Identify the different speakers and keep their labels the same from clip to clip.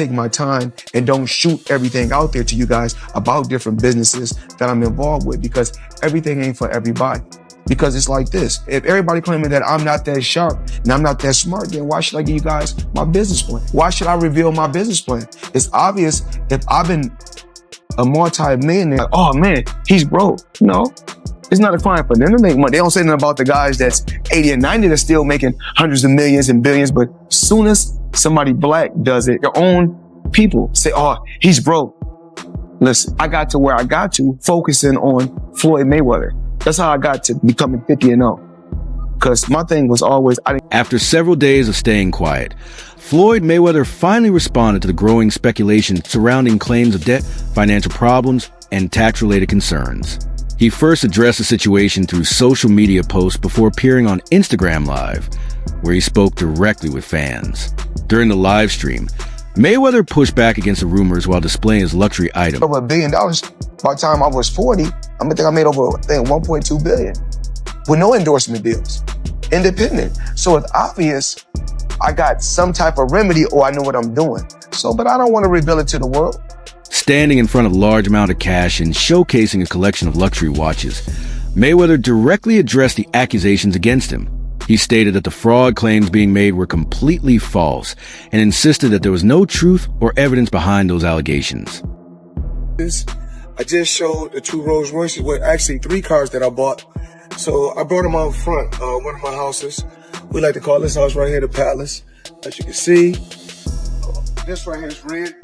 Speaker 1: take my time and don't shoot everything out there to you guys about different businesses that I'm involved with, because everything ain't for everybody. Because it's like this, if everybody claiming that I'm not that sharp and I'm not that smart, then why should I give you guys my business plan? Why should I reveal my business plan? It's obvious if I've been a multi-millionaire, oh man, he's broke. No, it's not a crime for them to make money. They don't say nothing about the guys that's 80 and 90 that's still making hundreds of millions and billions, but as soon as somebody black does it, your own people say, oh, he's broke. Listen, I got to where I got to focusing on Floyd Mayweather. That's how I got to becoming 50-0. Because my thing was always,
Speaker 2: After several days of staying quiet, Floyd Mayweather finally responded to the growing speculation surrounding claims of debt, financial problems, and tax-related concerns. He first addressed the situation through social media posts before appearing on Instagram Live, where he spoke directly with fans. During the live stream, Mayweather pushed back against the rumors while displaying his luxury item.
Speaker 1: over $1 billion. By the time I was 40, I think I made over $1.2 billion with no endorsement deals, independent. So it's obvious I got some type of remedy, or I know what I'm doing. So, but I don't want to reveal it to the world.
Speaker 2: Standing in front of a large amount of cash and showcasing a collection of luxury watches, Mayweather directly addressed the accusations against him. He stated that the fraud claims being made were completely false and insisted that there was no truth or evidence behind those allegations.
Speaker 1: I just showed the 2 Rolls Royces, well, actually 3 cars that I bought. So I brought them out front, one of my houses. We like to call this house right here the Palace. As you can see, this right here is red.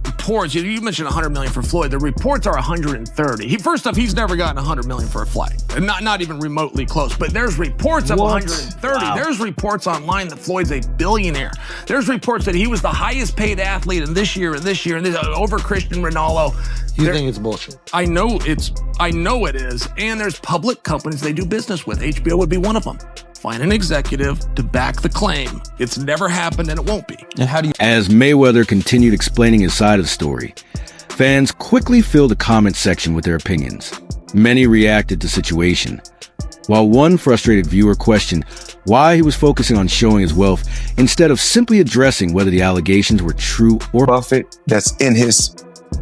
Speaker 3: Reports, you mentioned 100 million for Floyd. The reports are 130. First off, he's never gotten 100 million for a flight, not even remotely close. But there's reports of 130. Wow. There's reports online that Floyd's a billionaire. There's reports that he was the highest paid athlete in this year and this year and this, over Cristiano Ronaldo.
Speaker 4: You think it's bullshit?
Speaker 3: I know it is. And there's public companies they do business with. HBO would be one of them. Find an executive to back the claim. It's never happened and it won't be.
Speaker 4: And how do you...
Speaker 2: As Mayweather continued explaining his side of the story, fans quickly filled the comment section with their opinions. Many reacted to the situation, while one frustrated viewer questioned why he was focusing on showing his wealth instead of simply addressing whether the allegations were true or...
Speaker 1: Buffett, that's in his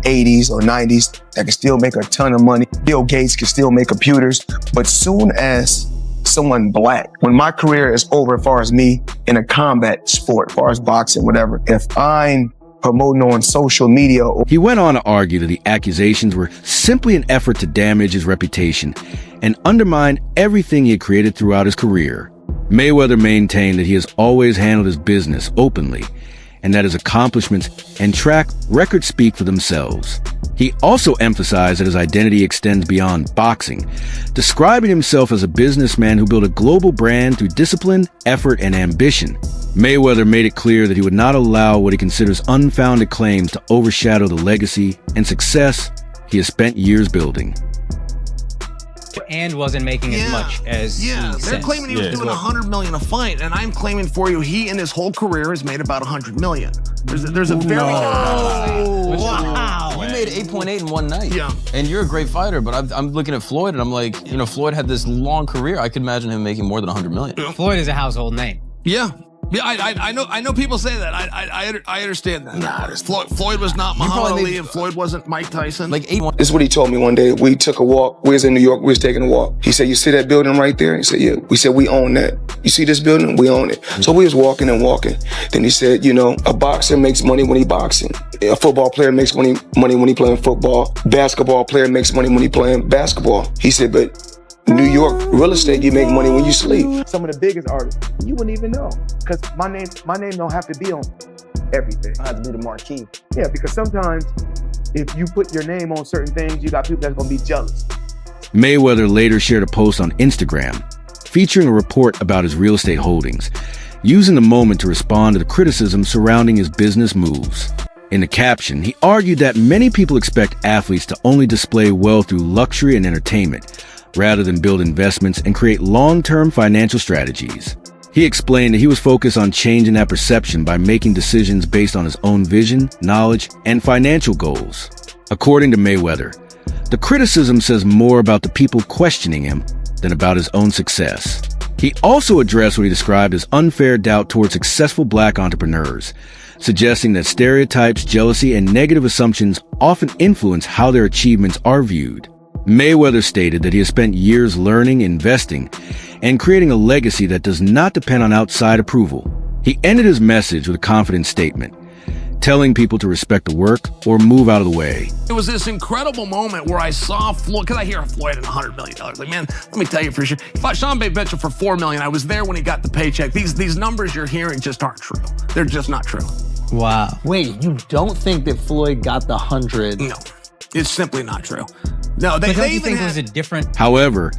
Speaker 1: 80s or 90s, that can still make a ton of money. Bill Gates can still make computers. But soon as someone black, when my career is over as far as me in a combat sport, as far as boxing, whatever, if I'm promoting on social media...
Speaker 2: He went on to argue that the accusations were simply an effort to damage his reputation and undermine everything he had created throughout his career. Mayweather maintained that he has always handled his business openly and that his accomplishments and track record speak for themselves. He also emphasized that his identity extends beyond boxing, describing himself as a businessman who built a global brand through discipline, effort, and ambition. Mayweather made it clear that he would not allow what he considers unfounded claims to overshadow the legacy and success he has spent years building.
Speaker 5: And wasn't making as much as he
Speaker 3: they're
Speaker 5: says.
Speaker 3: claiming he was doing 100 million a fight, and I'm claiming for you he in his whole career has made about 100 million. There's a very
Speaker 4: Wow. You made 8.8 in one night.
Speaker 3: Yeah.
Speaker 4: And you're a great fighter, but I'm looking at Floyd and I'm like, you know, Floyd had this long career. I could imagine him making more than 100 million.
Speaker 5: Floyd is a household name.
Speaker 3: Yeah, I know people say that. I understand that. Nah, Floyd was not Muhammad Ali, and Floyd wasn't Mike Tyson.
Speaker 4: Like 8.
Speaker 1: This is what he told me one day. We took a walk. We was in New York. We was taking a walk. He said, you see that building right there? He said, yeah. We said, we own that. You see this building? We own it. So we was walking and walking. Then he said, you know, a boxer makes money when he boxing. A football player makes money when he playing football. Basketball player makes money when he playing basketball. He said, but New York real estate, you make money when you sleep. Some of the biggest artists, you wouldn't even know, because my name don't have to be on everything. I have to be the marquee. Yeah, because sometimes if you put your name on certain things, you got people that's gonna be jealous.
Speaker 2: Mayweather later shared a post on Instagram featuring a report about his real estate holdings, using the moment to respond to the criticism surrounding his business moves. In the caption, he argued that many people expect athletes to only display wealth through luxury and entertainment, rather than build investments and create long-term financial strategies. He explained that he was focused on changing that perception by making decisions based on his own vision, knowledge, and financial goals. According to Mayweather, the criticism says more about the people questioning him than about his own success. He also addressed what he described as unfair doubt towards successful black entrepreneurs, suggesting that stereotypes, jealousy, and negative assumptions often influence how their achievements are viewed. Mayweather stated that he has spent years learning, investing, and creating a legacy that does not depend on outside approval. He ended his message with a confident statement, telling people to respect the work or move out of the way.
Speaker 3: It was this incredible moment where I saw Floyd, because I hear Floyd at $100 million. Like, man, let me tell you for sure. He fought Sean Mitchell for $4 million. I was there when he got the paycheck. These numbers you're hearing just aren't true. They're just not true.
Speaker 5: Wow.
Speaker 6: Wait, you don't think that Floyd got the 100?
Speaker 3: No, it's simply not true. No,
Speaker 5: But don't
Speaker 3: they
Speaker 5: you
Speaker 3: even
Speaker 5: think it
Speaker 3: had,
Speaker 5: was a different...
Speaker 2: However,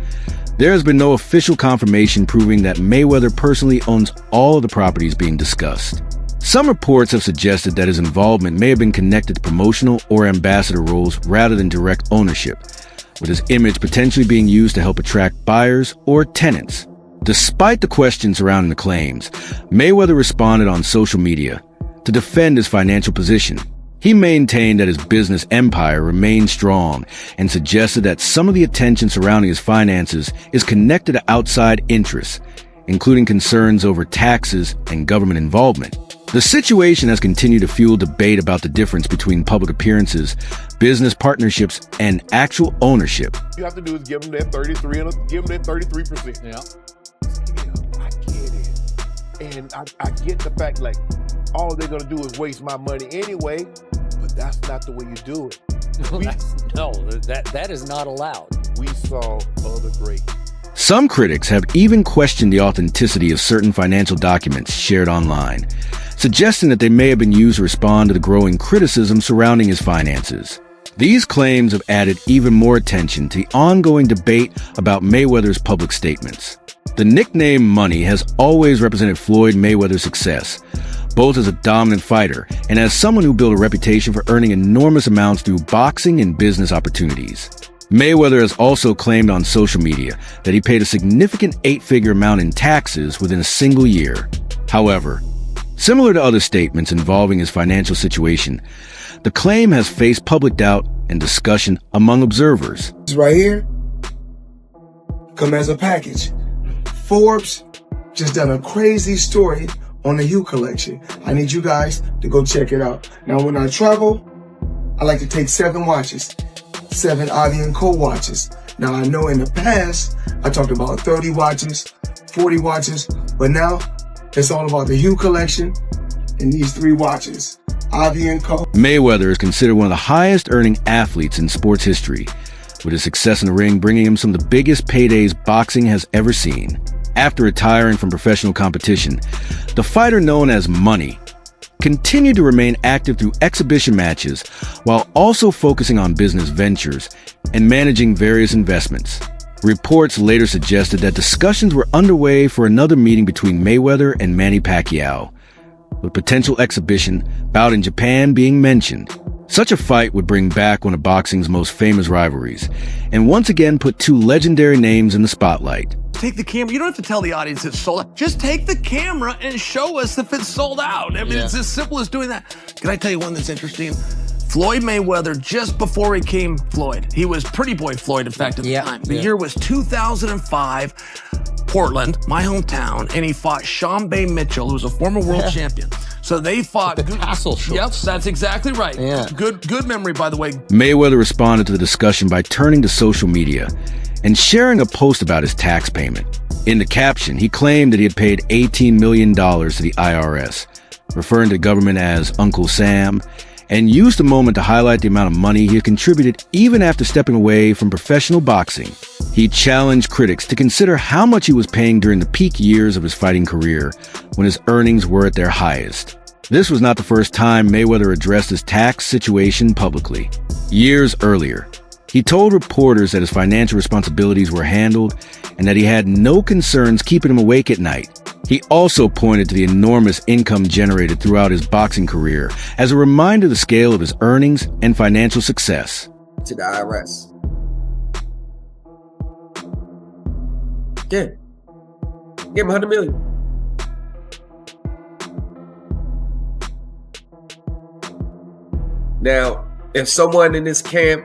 Speaker 2: there has been no official confirmation proving that Mayweather personally owns all of the properties being discussed. Some reports have suggested that his involvement may have been connected to promotional or ambassador roles rather than direct ownership, with his image potentially being used to help attract buyers or tenants. Despite the questions surrounding the claims, Mayweather responded on social media to defend his financial position. He maintained that his business empire remained strong and suggested that some of the attention surrounding his finances is connected to outside interests, including concerns over taxes and government involvement. The situation has continued to fuel debate about the difference between public appearances, business partnerships, and actual ownership.
Speaker 7: You have to do is give them that 33 and give them that 33%.
Speaker 6: Yeah.
Speaker 7: I get it. And I get the fact, like, all they're gonna do is waste my money anyway, but that's not the way you do it.
Speaker 8: That is not allowed.
Speaker 7: We saw other great.
Speaker 2: Some critics have even questioned the authenticity of certain financial documents shared online, suggesting that they may have been used to respond to the growing criticism surrounding his finances. These claims have added even more attention to the ongoing debate about Mayweather's public statements. The nickname Money has always represented Floyd Mayweather's success, both as a dominant fighter and as someone who built a reputation for earning enormous amounts through boxing and business opportunities. Mayweather has also claimed on social media that he paid a significant 8-figure amount in taxes within a single year. However, similar to other statements involving his financial situation, the claim has faced public doubt and discussion among observers.
Speaker 1: This right here come as a package. Forbes just done a crazy story on the Hue collection. I need you guys to go check it out. Now, when I travel, I like to take 7 watches, 7 Ivy & Co watches. Now, I know in the past, I talked about 30 watches, 40 watches, but now it's all about the Hue collection and these 3 watches, Ivy & Co.
Speaker 2: Mayweather is considered one of the highest earning athletes in sports history, with his success in the ring bringing him some of the biggest paydays boxing has ever seen. After retiring from professional competition, the fighter known as Money continued to remain active through exhibition matches while also focusing on business ventures and managing various investments. Reports later suggested that discussions were underway for another meeting between Mayweather and Manny Pacquiao, with potential exhibition bout in Japan being mentioned. Such a fight would bring back one of boxing's most famous rivalries and once again put 2 legendary names in the spotlight.
Speaker 3: take the camera. You don't have to tell the audience it's sold out. Just take the camera and show us if it's sold out. I mean, it's as simple as doing that. Can I tell you one that's interesting? Floyd Mayweather, just before he came Floyd, he was Pretty Boy Floyd, in fact, at the time. The year was 2005, Portland, my hometown, and he fought Sean Mitchell, who was a former world champion. So they fought.
Speaker 6: The castle shorts.
Speaker 3: Yep, that's exactly right.
Speaker 6: Yeah.
Speaker 3: Good memory, by the way.
Speaker 2: Mayweather responded to the discussion by turning to social media and sharing a post about his tax payment. In the caption, he claimed that he had paid $18 million to the IRS, referring to the government as Uncle Sam, and used the moment to highlight the amount of money he had contributed even after stepping away from professional boxing. He challenged critics to consider how much he was paying during the peak years of his fighting career, when his earnings were at their highest. This was not the first time Mayweather addressed his tax situation publicly. Years earlier, he told reporters that his financial responsibilities were handled and that he had no concerns keeping him awake at night. He also pointed to the enormous income generated throughout his boxing career as a reminder of the scale of his earnings and financial success.
Speaker 9: To the IRS. Yeah. Give him 100 million. Now, if someone in this camp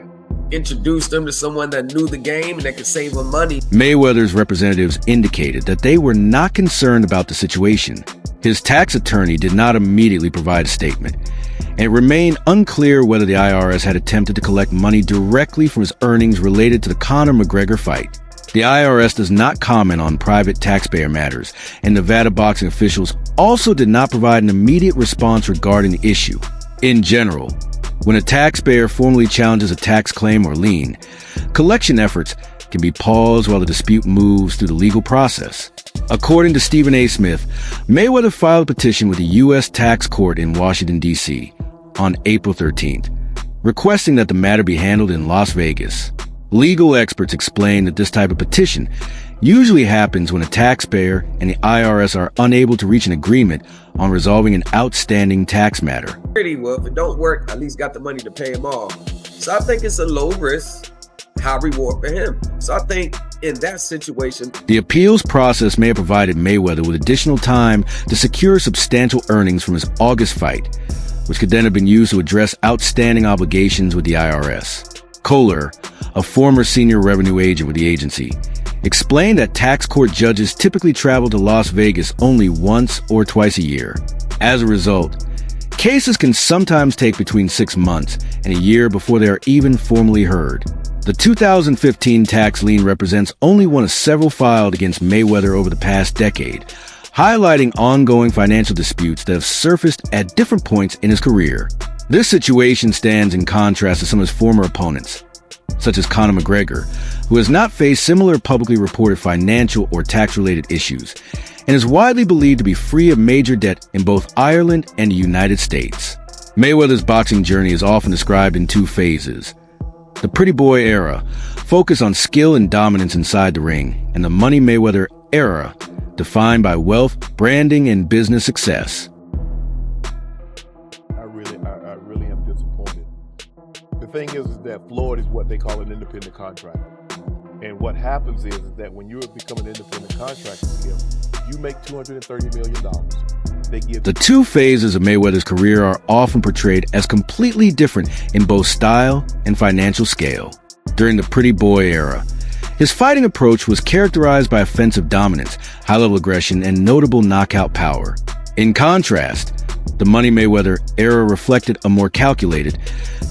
Speaker 9: introduce them to someone that knew the game and that could save them money.
Speaker 2: Mayweather's representatives indicated that they were not concerned about the situation. His tax attorney did not immediately provide a statement, and it remained unclear whether the IRS had attempted to collect money directly from his earnings related to the Conor McGregor fight. The IRS does not comment on private taxpayer matters, and Nevada boxing officials also did not provide an immediate response regarding the issue. In general, when a taxpayer formally challenges a tax claim or lien, collection efforts can be paused while the dispute moves through the legal process. According to Stephen A. Smith, Mayweather filed a petition with the U.S. Tax Court in Washington, D.C. on April 13th, requesting that the matter be handled in Las Vegas. Legal experts explain that this type of petition usually happens when a taxpayer and the IRS are unable to reach an agreement on resolving an outstanding tax matter.
Speaker 9: Well, if it don't work, at least got the money to pay him off. So I think it's a low risk, high reward for him. So I think in that situation,
Speaker 2: the appeals process may have provided Mayweather with additional time to secure substantial earnings from his August fight, which could then have been used to address outstanding obligations with the IRS. Kohler, a former senior revenue agent with the agency, explained that tax court judges typically travel to Las Vegas only once or twice a year. As a result, cases can sometimes take between 6 months and a year before they are even formally heard. The 2015 tax lien represents only one of several filed against Mayweather over the past decade, highlighting ongoing financial disputes that have surfaced at different points in his career. This situation stands in contrast to some of his former opponents, such as Conor McGregor, who has not faced similar publicly reported financial or tax-related issues, and is widely believed to be free of major debt in both Ireland and the United States. Mayweather's boxing journey is often described in 2 phases. The Pretty Boy era focused on skill and dominance inside the ring, and the Money Mayweather era, defined by wealth, branding, and business success.
Speaker 7: I really am disappointed. The thing is that Floyd is what they call an independent contractor. And what happens is that when you become an independent contractor, you make $230 million. The
Speaker 2: 2 phases of Mayweather's career are often portrayed as completely different in both style and financial scale. During the Pretty Boy era, his fighting approach was characterized by offensive dominance, high-level aggression, and notable knockout power. In contrast, the Money Mayweather era reflected a more calculated,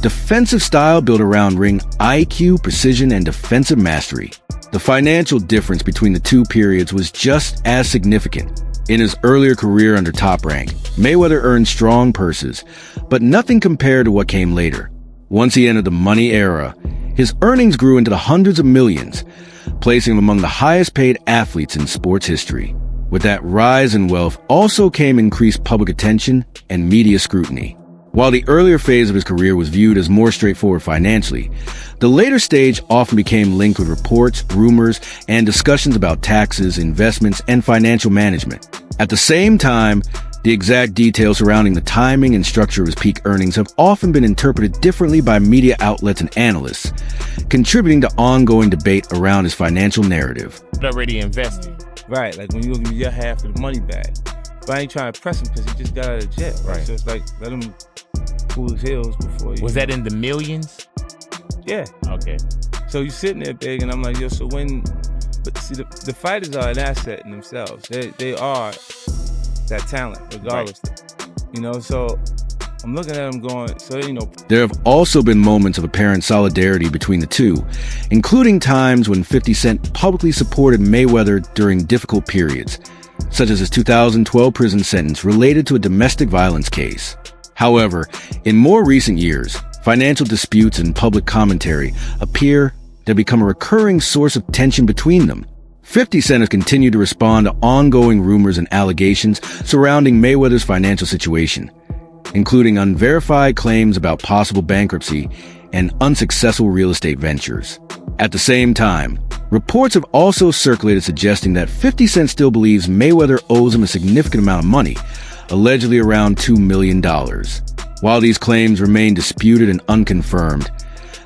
Speaker 2: defensive style built around ring IQ, precision, and defensive mastery. The financial difference between the 2 periods was just as significant. In his earlier career under Top Rank, Mayweather earned strong purses, but nothing compared to what came later. Once he entered the Money era, his earnings grew into the hundreds of millions, placing him among the highest-paid athletes in sports history. With that rise in wealth also came increased public attention and media scrutiny. While the earlier phase of his career was viewed as more straightforward financially, the later stage often became linked with reports, rumors, and discussions about taxes, investments, and financial management. At the same time, the exact details surrounding the timing and structure of his peak earnings have often been interpreted differently by media outlets and analysts, contributing to ongoing debate around his financial narrative.
Speaker 10: Already invested. Right, like when you give me your half of the money back. But I ain't trying to press him because he just got out of jail. Right. So it's like, let him cool his heels before you.
Speaker 11: Was that in the millions?
Speaker 10: Yeah.
Speaker 11: Okay.
Speaker 10: So you sitting there big, and I'm like, yo, so when, but see, the fighters are an asset in themselves. They are that talent, regardless. Right. You know, so I'm looking at him going, so, you know.
Speaker 2: There have also been moments of apparent solidarity between the two, including times when 50 Cent publicly supported Mayweather during difficult periods, such as his 2012 prison sentence related to a domestic violence case. However, in more recent years, financial disputes and public commentary appear to become a recurring source of tension between them. 50 Cent has continued to respond to ongoing rumors and allegations surrounding Mayweather's financial situation, including unverified claims about possible bankruptcy and unsuccessful real estate ventures. At the same time, reports have also circulated suggesting that 50 Cent still believes Mayweather owes him a significant amount of money, allegedly around $2 million. While these claims remain disputed and unconfirmed,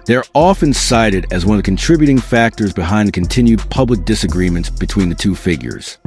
Speaker 2: they're often cited as one of the contributing factors behind the continued public disagreements between the two figures.